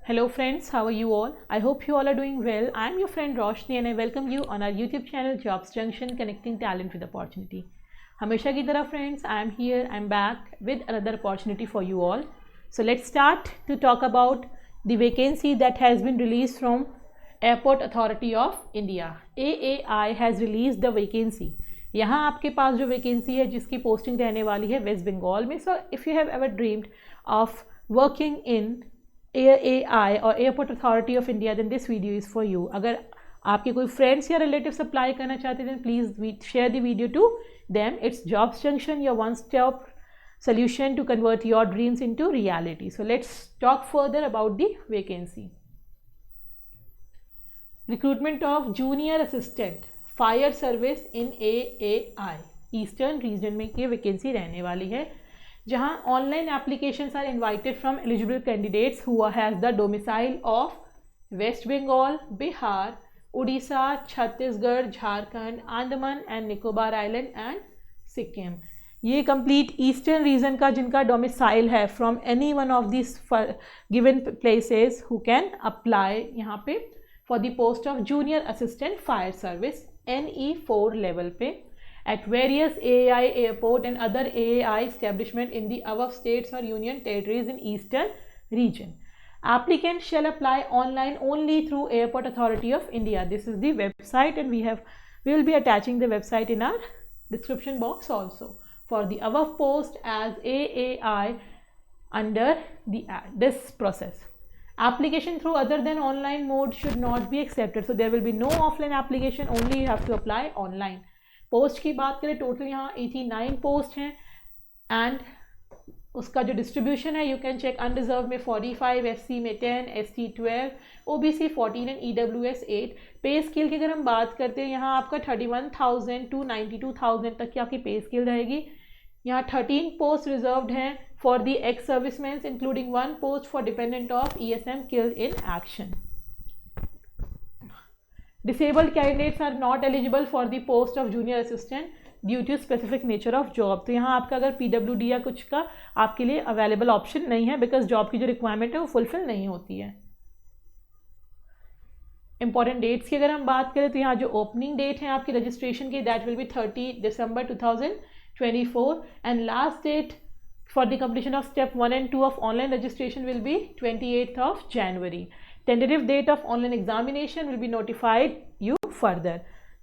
Hello friends, how are you all? I hope you all are doing well. I am your friend Roshni and I welcome you on our YouTube channel Jobs Junction, connecting talent with opportunity. हमेशा की तरह friends, I am here, I am back with another opportunity for you all. So let's start to talk about the vacancy that has been released from Airport Authority of India. AAI has released the vacancy. यहाँ आपके पास जो vacancy है जिसकी posting रहने वाली है waste Bengal में. So if you have ever dreamed of working in AAI or Airport Authority of India, then this video is for you. अगर आपके कोई फ्रेंड्स या रिलेटिव्स अप्लाई करना चाहते हैं please share the video to them. It's Jobs Junction, your one stop solution to convert your dreams into reality. So let's talk further about the vacancy. Recruitment of junior assistant fire service in AAI eastern region में ये vacancy रहने वाली है, जहां online applications are invited from eligible candidates who has the domicile of West Bengal, Bihar, Orissa, Chhattisgarh, Jharkhand, Andaman and Nicobar island and Sikkim. ये complete eastern region का जिनका domicile है from any one of this given places who can apply यहाँ पे for the post of junior assistant fire service NE4 level पे at various AAI airport and other AAI establishment in the above states or union territories in eastern region. Applicants shall apply online only through Airport Authority of India. This is the website and we will be attaching the website in our description box also for the above post as AAI under this process. Application through other than online mode should not be accepted. So there will be no offline application, only you have to apply online. Post की बात करें total यहाँ 89 post हैं and उसका जो distribution है you can check. Unreserved में 45, SC में 10, ST 12, OBC 14 एंड EWS 8. पे स्केल की अगर हम बात करते हैं यहाँ आपका 31,000 to 92,000 तक की आपकी पे स्केल रहेगी. यहाँ 13 पोस्ट रिजर्व्ड हैं for the ex serviceman including 1 post for dependent of ESM killed in action. Disabled candidates are not eligible for the post of junior assistant due to specific nature of job. तो यहाँ आपका अगर PWD या कुछ का आपके लिए available option नहीं है बिकॉज जॉब की जो रिक्वायरमेंट है वो फुलफिल नहीं होती है. इंपॉर्टेंट डेट्स की अगर हम बात करें तो यहाँ जो ओपनिंग डेट है आपकी रजिस्ट्रेशन की that will be 30 December 2024 and last date for the completion of step 1 and 2 of online registration will be 28th of January. Tentative date of online examination will be notified you further.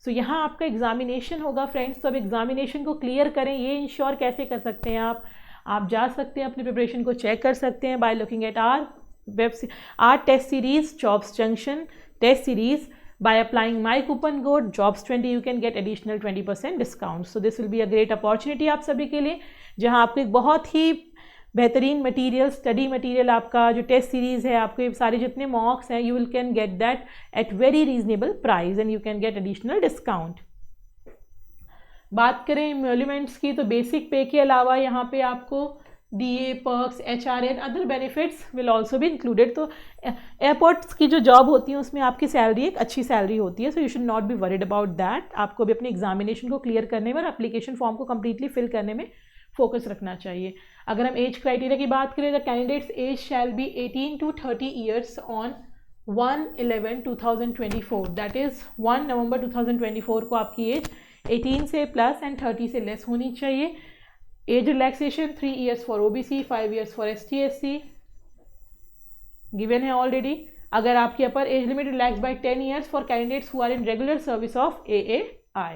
So यहाँ आपका examination होगा friends. तो अब examination को clear करें ये ensure कैसे कर सकते हैं आप जा सकते हैं अपनी प्रिपरेशन को चेक कर सकते हैं by looking at our test series jobs junction test series. By applying my coupon code jobs20 you can get additional 20% discount. So this will be a great opportunity आप सभी के लिए, जहां आपको एक बहुत ही बेहतरीन मटेरियल स्टडी मटेरियल आपका जो टेस्ट सीरीज़ है आपके सारे जितने मॉक्स हैं you will can get that at very reasonable price and you can get additional discount. बात करें एम्यूलमेंट्स की तो बेसिक पे के अलावा यहाँ पे आपको DA, perks, HRA and other benefits will also भी इंक्लूडेड. तो एयरपोर्ट्स की जो जॉब होती है उसमें आपकी सैलरी एक अच्छी सैलरी होती है. So you should not be worried about that. आपको भी अपने एग्जामिनेशन को क्लियर करने में और एप्लीकेशन फॉर्म को कम्प्लीटली फिल करने में फोकस रखना चाहिए. अगर हम एज क्राइटेरिया की बात करें the candidates age shall be 18 to 30 years on 1/11/2024. That is 1 November 2024 को आपकी एज 18 से प्लस एंड 30 से लेस होनी चाहिए. Age relaxation 3 years for OBC, 5 years for ST SC given है ऑलरेडी. अगर आपकी upper age limit relax by 10 years for candidates who are in regular service of AAI.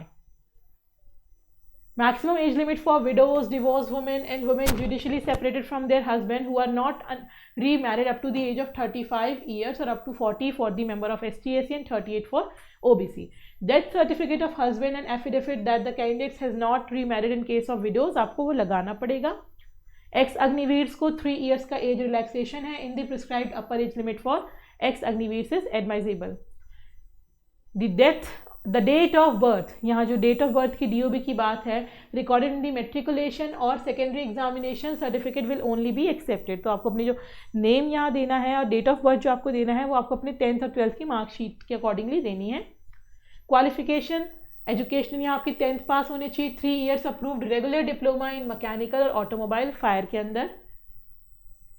Maximum age limit for widows, divorced women and women judicially separated from their husband who are not remarried up to the age of 35 years or up to 40 for the member of ST/SC and 38 for OBC. Death certificate of husband and affidavit that the candidates has not remarried in case of widows आपको वो लगाना पड़ेगा. Ex अग्निवीर्स को 3 years का age relaxation है. In the prescribed upper age limit for ex Agniveers is admissible. The date of birth, यहाँ जो date of birth की DOB की बात है रिकॉर्डेड इन दी मेट्रिकुलेशन और secondary examination certificate will only be accepted. तो आपको अपनी जो नेम यहाँ देना है और डेट ऑफ बर्थ जो आपको देना है वो आपको अपने 10th और 12th की मार्कशीट के अकॉर्डिंगली देनी है. क्वालिफिकेशन एजुकेशन यहाँ आपकी 10th पास होनी चाहिए. 3 years approved regular diploma in mechanical और ऑटोमोबाइल फायर के अंदर.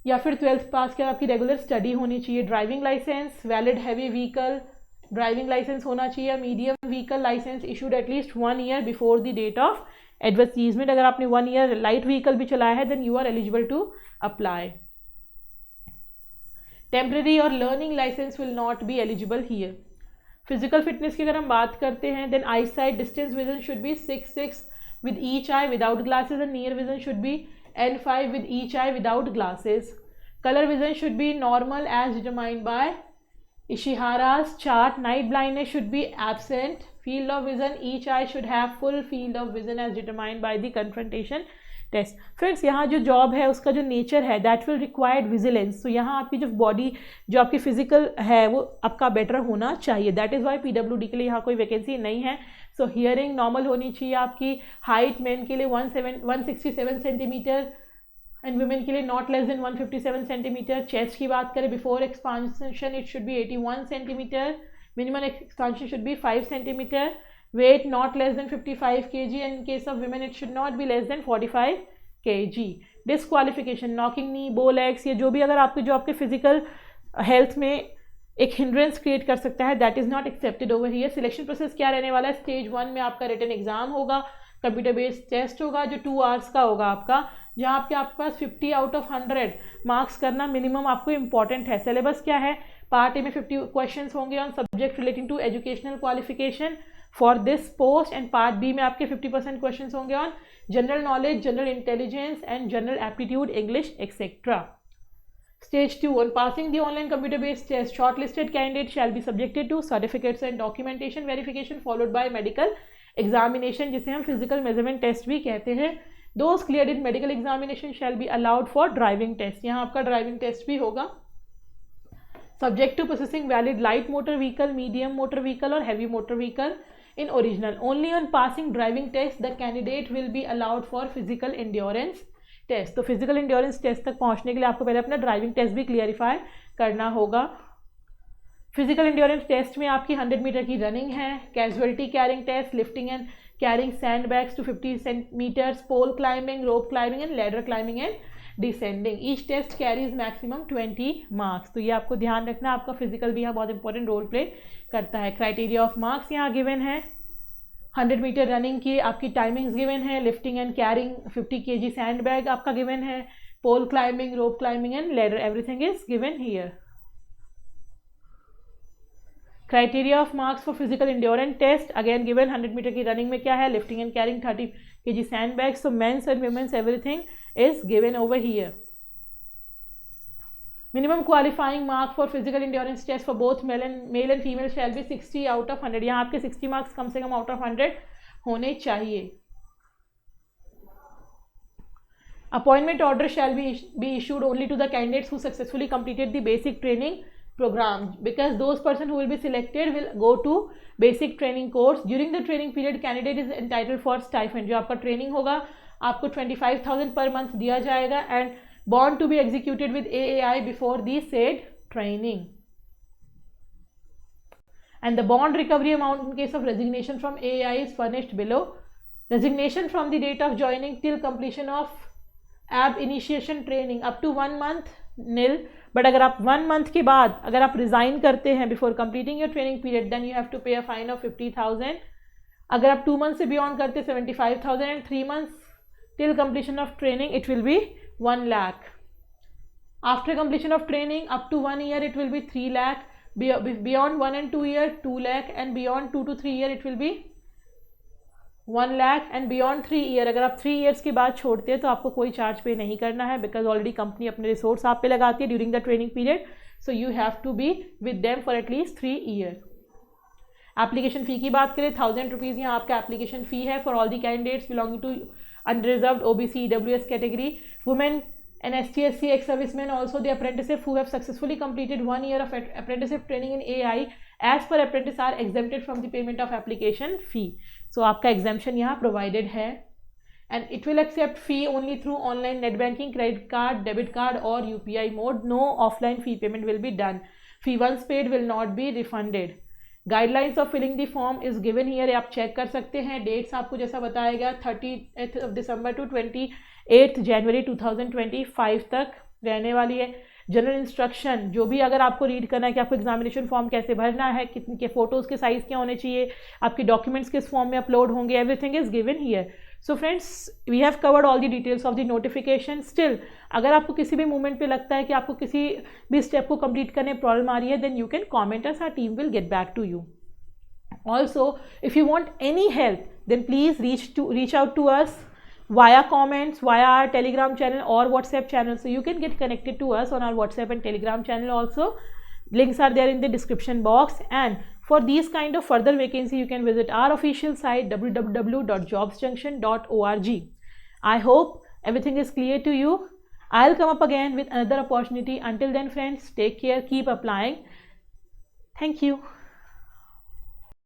या फिर 12th पास के आपकी रेगुलर स्टडी होनी चाहिए। Driving licence, valid heavy vehicle driving licence होना चाहिए। Medium vehicle licence issued at least 1 year before the date of advertisement. अगर आपने 1 ईयर लाइट व्हीकल भी चलाया है then you are eligible to apply. Temporary और learning licence will not be eligible here. Physical fitness की अगर हम बात करते हैं then eyesight distance vision should be 6 with each eye without glasses and near vision should be N5 with each eye without glasses. Color vision should be normal as determined by Ishihara's chart. Night blindness should be absent. Field of vision, each eye should have full field of vision as determined by the confrontation test. Friends यहाँ जो job है उसका जो nature है that will required vigilance. तो यहाँ आपकी जो बॉडी जो आपकी फिजिकल है वो आपका बेटर होना चाहिए। दैट इज़ वाई PWD के लिए यहाँ कोई वैकेंसी नहीं है। सो हियरिंग नॉर्मल होनी चाहिए आपकी। हाइट मेन के लिए 167 सेंटीमीटर एंड वुमेन के लिए not less than 157 centimetre. Chest की बात करें before expansion it should be 81 centimetre. Minimum expansion should be 5 centimetre. Weight not less than 55 kg and in case of women it should not be less than 45 kg. Disqualification, knocking knee, bow legs, ये जो भी अगर आपके जो आपके physical health में एक hindrance create कर सकता है that is not accepted over here. Selection process क्या रहने वाला है? स्टेज 1 में आपका रिटन एग्जाम होगा, कंप्यूटर बेस्ड टेस्ट होगा जो 2 आवर्स का होगा आपका, जहाँ आपके पास 50 आउट ऑफ 100 मार्क्स करना मिनिमम आपको इंपॉर्टेंट है। सिलेबस क्या है? पार्ट ए में 50 क्वेश्चंस होंगे on subject relating to educational qualification for this post and part B में आपके 50% क्वेश्चंस होंगे on general knowledge, general intelligence and general aptitude, English etcetera. Stage 2, on passing the online computer-based test, shortlisted candidates shall be subjected to certificates and documentation verification followed by medical examination, जिसे हम physical measurement test भी कहते हैं। Those cleared in medical examination shall be allowed for driving test. यहाँ आपका driving test भी होगा। Subject to possessing valid light motor vehicle, medium motor vehicle और heavy motor vehicle in original. Only on passing driving test the candidate will be allowed for physical endurance test. तो physical endurance test तक पहुंचने के लिए आपको पहले अपना driving test भी क्लियरिफाई करना होगा। फिजिकल इंड्योरेंस टेस्ट में आपकी 100 मीटर की रनिंग है, casualty carrying test, lifting and carrying sand bags to 50 metres, pole climbing, rope climbing and ladder climbing and descending. Each test carries maximum 20 marks. तो ये आपको ध्यान रखना, आपका फिजिकल भी यहाँ बहुत इंपॉर्टेंट रोल प्ले करता है। क्राइटेरिया ऑफ मार्क्स यहाँ गिवन है। 100 मीटर रनिंग की आपकी टाइमिंग्स गिवन है, lifting and carrying 50 kg sand bag आपका गिवन है, pole climbing, rope climbing and ladder, everything is given here. Criteria of marks for physical endurance test again given. 100 metre की running में क्या है? Lifting and carrying 30 kg sand bag. So men's and women's everything is given over here. Minimum qualifying mark for physical endurance test for both male and female shall be 60 out of 100. यहाँ आपके 60 marks कम से come out of 100 होने चाहिए। Appointment order shall be issued only to the candidates who successfully completed the basic training program, because those person who will be selected will go to basic training course. During the training period candidate is entitled for stipend. जो आपका training होगा आपको 25,000 per month दिया जाएगा and bond to be executed with AAI before the said training, and the bond recovery amount in case of resignation from AAI is furnished below. Resignation from the date of joining till completion of ab initiation training up to 1 month nil, but अगर आप 1 month के बाद अगर आप resign करते हैं before completing your training period then you have to pay a fine of 50,000. अगर आप 2 months से beyond करते 75,000 and 3 months till completion of training it will be 1 lakh. After completion of training up to 1 year it will be 3 lakh. Beyond 1 and 2 year 2 lakh and beyond 2 to 3 year it will be 1 lakh and beyond 3 year अगर आप 3 years के बाद छोड़ते हैं तो आपको कोई charge पे नहीं करना है बिकॉज ऑलरेडी कंपनी अपने रिसोर्स आप पे लगाती है during the training period, so you have to be with them for at least 3 year. Application fee की बात करें 1000 रुपीज़ यहाँ आपका एप्लीकेशन फ़ी है for all the candidates belonging to unreserved OBC EWS category, women and ST/SC ex-servicemen, also the apprentices who have successfully completed 1 year of apprenticeship training in AI as per apprentice are exempted from the payment of application fee. So आपका exemption यहाँ provided है and it will accept fee only through online net banking, credit card, debit card or UPI mode. No offline fee payment will be done. Fee once paid will not be refunded. Guidelines of filling the form is given here, आप check कर सकते हैं। Dates आपको जैसा बताया गया 30 December two 28 जनवरी 2025 तक रहने वाली है। जनरल इंस्ट्रक्शन जो भी अगर आपको रीड करना है कि आपको एग्जामिनेशन फॉर्म कैसे भरना है, कितने के फ़ोटोज़ के साइज़ क्या होने चाहिए, आपके डॉक्यूमेंट्स किस फॉर्म में अपलोड होंगे, everything is given here. So friends, we have covered all the details of the notification. Still अगर आपको किसी भी मोमेंट पे लगता है कि आपको किसी भी स्टेप को कंप्लीट करने में प्रॉब्लम आ रही है, then you can comment us, our team will get back to you. Also, if you want any help, then please reach out to us via comments, via our Telegram channel or WhatsApp channel. So you can get connected to us on our WhatsApp and Telegram channel also. Links are there in the description box. And for these kind of further vacancy, you can visit our official site www.jobsjunction.org. I hope everything is clear to you. I'll come up again with another opportunity. Until then, friends, take care, keep applying. Thank you.